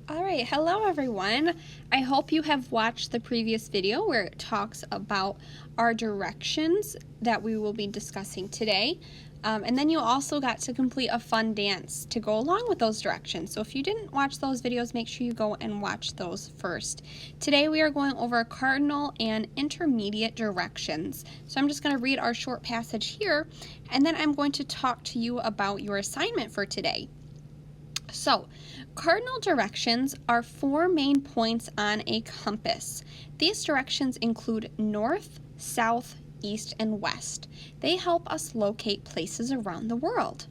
All right, hello everyone. I hope you have watched the previous video where it talks about our directions that we will be discussing today. And then you also got to complete a fun dance to go along with those directions. So if you didn't watch those videos, make sure you go and watch those first. Today we are going over cardinal and intermediate directions. So I'm just going to read our short passage here, and then I'm going to talk to you about your assignment for today. So, cardinal directions are four main points on a compass. These directions include north, south, east, and west. They help us locate places around the world.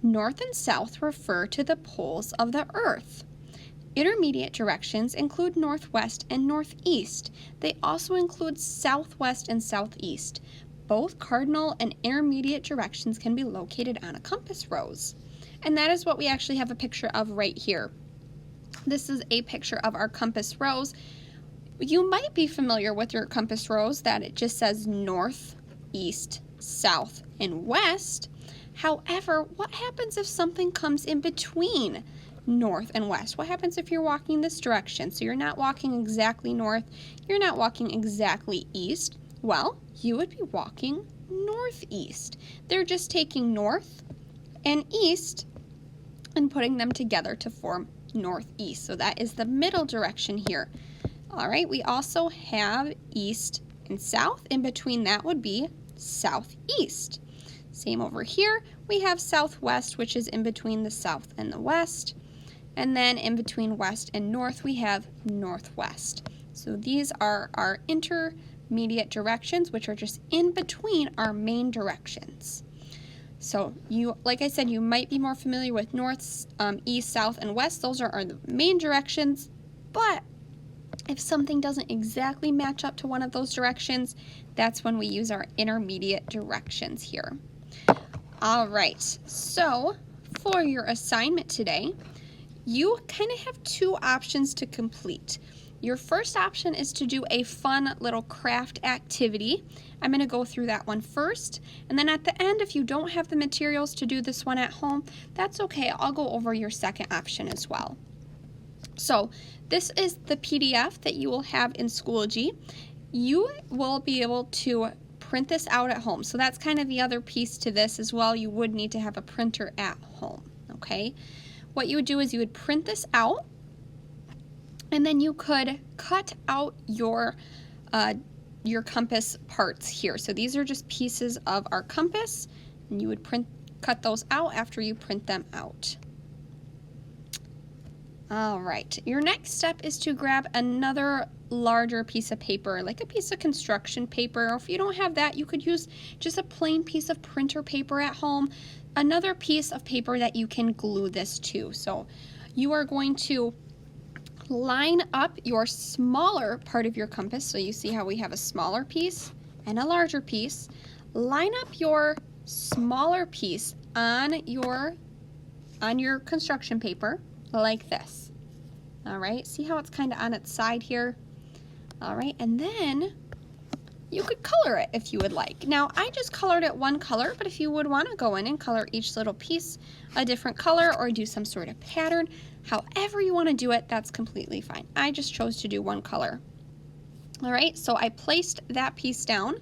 North and south refer to the poles of the earth. Intermediate directions include northwest and northeast. They also include southwest and southeast. Both cardinal and intermediate directions can be located on a compass rose. And that is what we actually have a picture of right here. This is a picture of our compass rose. You might be familiar with your compass rose that it just says north, east, south, and west. However, what happens if something comes in between north and west? What happens if you're walking this direction? So you're not walking exactly north, you're not walking exactly east. Well, you would be walking northeast. They're just taking north and east and putting them together to form northeast. So that is the middle direction here. All right, we also have east and south. In between that would be southeast. Same over here. We have southwest, which is in between the south and the west. And then in between west and north, we have northwest. So these are our intermediate directions, which are just in between our main directions. So you, like I said, you might be more familiar with north, east, south, and west. Those are the main directions. But if something doesn't exactly match up to one of those directions, that's when we use our intermediate directions here. All right, so for your assignment today, you kind of have two options to complete. Your first option is to do a fun little craft activity. I'm going to go through that one first, and then at the end, if you don't have the materials to do this one at home, that's okay. I'll go over your second option as well. So this is the PDF that you will have in Schoology. You will be able to print this out at home. So that's kind of the other piece to this as well. You would need to have a printer at home, okay? What you would do is you would print this out, and then you could cut out your compass parts here. So these are just pieces of our compass, and you would cut those out after you print them out. All right, your next step is to grab another larger piece of paper, like a piece of construction paper, or if you don't have that, you could use just a plain piece of printer paper at home, another piece of paper that you can glue this to. So you are going to line up your smaller part of your compass. So you see how we have a smaller piece and a larger piece. Line up your smaller piece on your construction paper like this. All right, see how it's kind of on its side here? All right, and then you could color it if you would like. Now, I just colored it one color, but if you would want to go in and color each little piece a different color or do some sort of pattern, however you want to do it, that's completely fine. I just chose to do one color. All right, so I placed that piece down,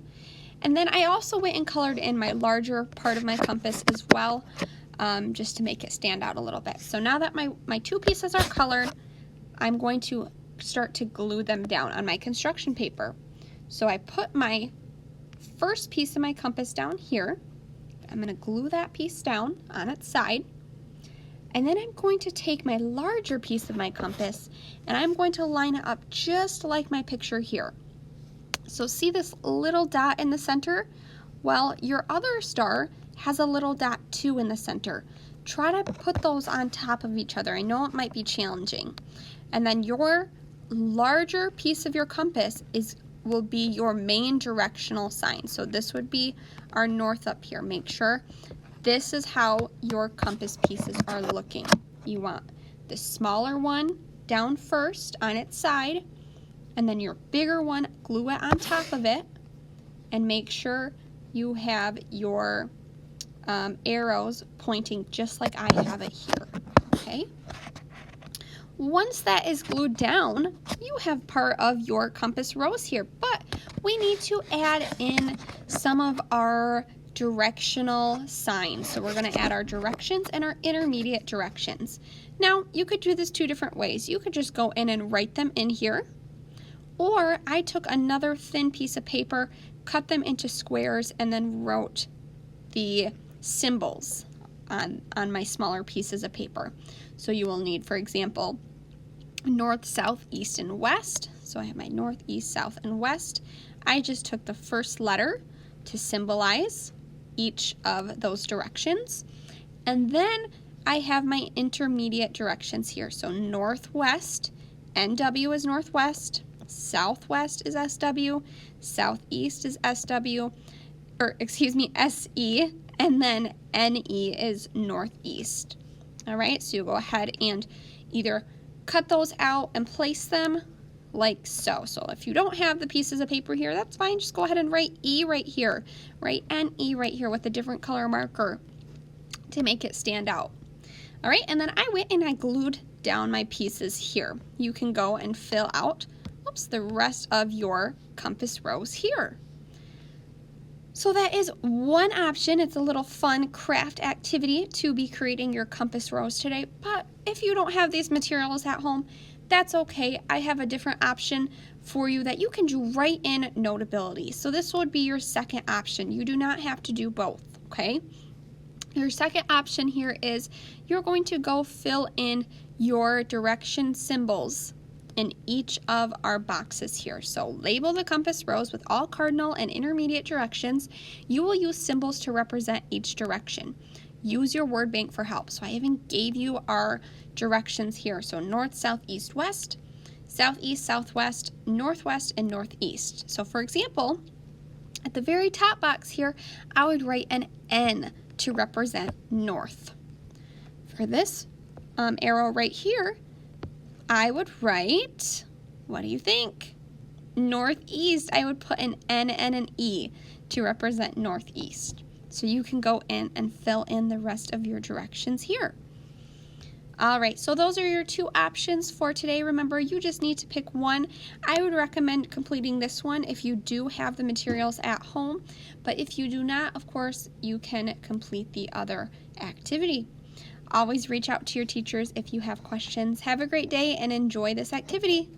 and then I also went and colored in my larger part of my compass as well, just to make it stand out a little bit. So now that my two pieces are colored, I'm going to start to glue them down on my construction paper. So I put my first piece of my compass down here. I'm going to glue that piece down on its side. And then I'm going to take my larger piece of my compass and I'm going to line it up just like my picture here. So see this little dot in the center? Well, your other star has a little dot too in the center. Try to put those on top of each other. I know it might be challenging. And then your larger piece of your compass will be your main directional sign. So this would be our north up here. Make sure this is how your compass pieces are looking. You want the smaller one down first on its side, and then your bigger one, glue it on top of it, and make sure you have your arrows pointing just like I have it here, okay? once that is glued down, you have part of your compass rose here, but we need to add in some of our directional signs. So we're going to add our directions and our intermediate directions. Now, you could do this two different ways. You could just go in and write them in here, or I took another thin piece of paper, cut them into squares, and then wrote the symbols on my smaller pieces of paper. So you will need, for example, north, south, east, and west. So I have my north, east, south, and west. I just took the first letter to symbolize each of those directions. And then I have my intermediate directions here. So northwest, NW is northwest, southwest is SW, southeast is SE, and then NE is northeast. All right, so you go ahead and either cut those out and place them like so. So if you don't have the pieces of paper here, that's fine. Just go ahead and write E right here. Write NE right here with a different color marker to make it stand out. All right, and then I went and I glued down my pieces here. You can go and fill out, the rest of your compass rose here. So that is one option. It's a little fun craft activity to be creating your compass rose today. But if you don't have these materials at home, that's okay. I have a different option for you that you can do right in Notability. So this would be your second option. You do not have to do both, okay? Your second option here is you're going to go fill in your direction symbols in each of our boxes here. So label the compass rose with all cardinal and intermediate directions. You will use symbols to represent each direction. Use your word bank for help. So I even gave you our directions here. So north, south, east, west, southeast, southwest, northwest, and northeast. So for example, at the very top box here, I would write an N to represent north. For this arrow right here, I would write, what do you think? Northeast. I would put an N and an E to represent northeast. So you can go in and fill in the rest of your directions here. All right, so those are your two options for today. Remember, you just need to pick one. I would recommend completing this one if you do have the materials at home, but if you do not, of course, you can complete the other activity. Always reach out to your teachers if you have questions. Have a great day and enjoy this activity.